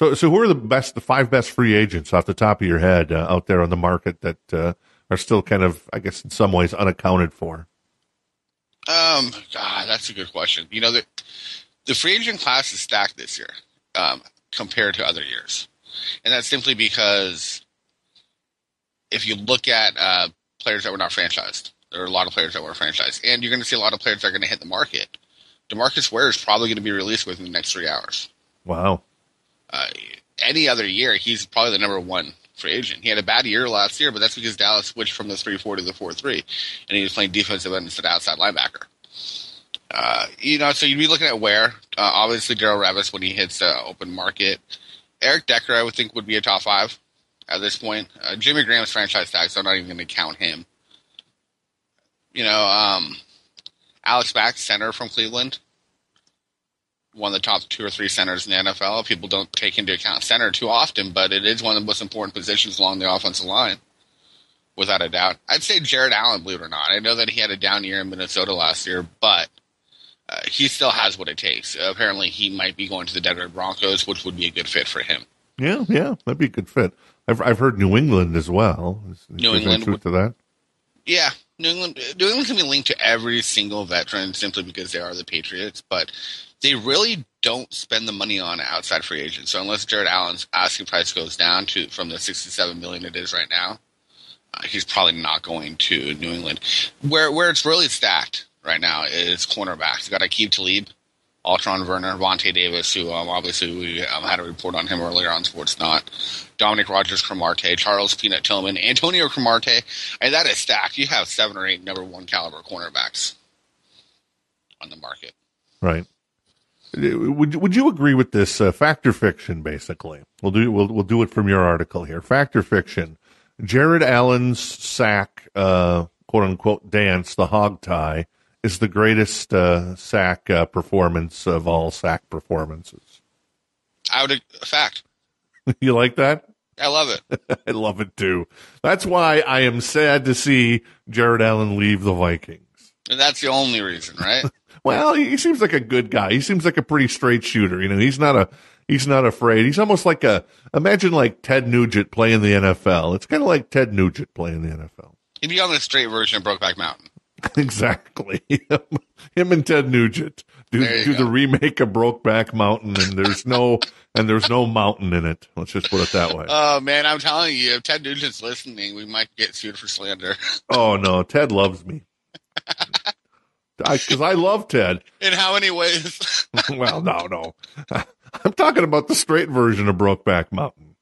So who are the five best free agents off the top of your head out there on the market that are still kind of, I guess, in some ways unaccounted for? God, that's a good question. You know, the free agent class is stacked this year compared to other years. And that's simply because if you look at players that were not franchised, there are a lot of players that were franchised. And you're going to see a lot of players that are going to hit the market. DeMarcus Ware is probably going to be released within the next 3 hours. Wow. Any other year, he's probably the number one free agent. He had a bad year last year, but that's because Dallas switched from the 3-4 to the 4-3, and he was playing defensive end instead of outside linebacker. So you'd be looking at Ware. Obviously, Darrell Revis when he hits the open market. Eric Decker, I would think, would be a top 5 at this point. Jimmy Graham's franchise tag, so I'm not even going to count him. Alex Mack, center from Cleveland, one of the top 2 or 3 centers in the NFL. People don't take into account center too often, but it is one of the most important positions along the offensive line, without a doubt. I'd say Jared Allen, believe it or not. I know that he had a down year in Minnesota last year, but he still has what it takes. Apparently, he might be going to the Denver Broncos, which would be a good fit for him. Yeah, that'd be a good fit. I've heard New England as well. New England truth to that. Yeah, New England can be linked to every single veteran simply because they are the Patriots, but they really don't spend the money on outside free agents. So unless Jared Allen's asking price goes down from the $67 million it is right now, he's probably not going to New England. Where it's really stacked right now is cornerbacks. You got Aqib Talib, Altron Werner, Vontae Davis, who obviously we had a report on him earlier on Sportsnot, Dominic Rodgers-Cromartie, Charles Peanut Tillman, Antonio Cromartie. And that is stacked. You have 7 or 8 number 1 caliber cornerbacks on the market. Right. Would you agree with this fact or fiction? Basically, we'll do it from your article here. Fact or fiction? Jared Allen's sack, quote unquote, dance, the hog tie, is the greatest sack performance of all sack performances. Fact. You like that? I love it. I love it too. That's why I am sad to see Jared Allen leave the Vikings. And that's the only reason, right? Well, he seems like a good guy. He seems like a pretty straight shooter. He's not afraid. He's almost like imagine like Ted Nugent playing the NFL. It's kind of like Ted Nugent playing the NFL. He'd be on the straight version of Brokeback Mountain. Exactly. Him and Ted Nugent do the remake of Brokeback Mountain, and there's no mountain in it. Let's just put it that way. Oh man, I'm telling you, if Ted Nugent's listening, we might get sued for slander. Oh no, Ted loves me. Because I love Ted. In how many ways? Well, no. I'm talking about the straight version of Brokeback Mountain.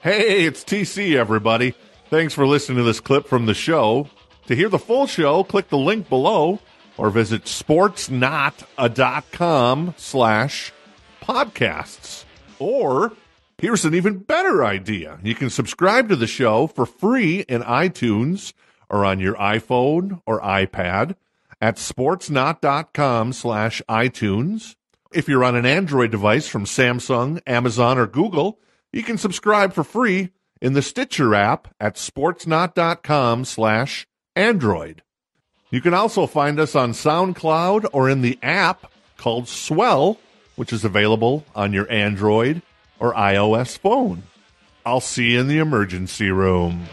Hey, it's TC, everybody. Thanks for listening to this clip from the show. To hear the full show, click the link below or visit sportsnot.com/podcasts. Or here's an even better idea. You can subscribe to the show for free in iTunes or on your iPhone or iPad at sportsnot.com/iTunes. If you're on an Android device from Samsung, Amazon, or Google, you can subscribe for free in the Stitcher app at sportsnot.com/Android. You can also find us on SoundCloud or in the app called Swell, which is available on your Android or iOS phone. I'll see you in the emergency room.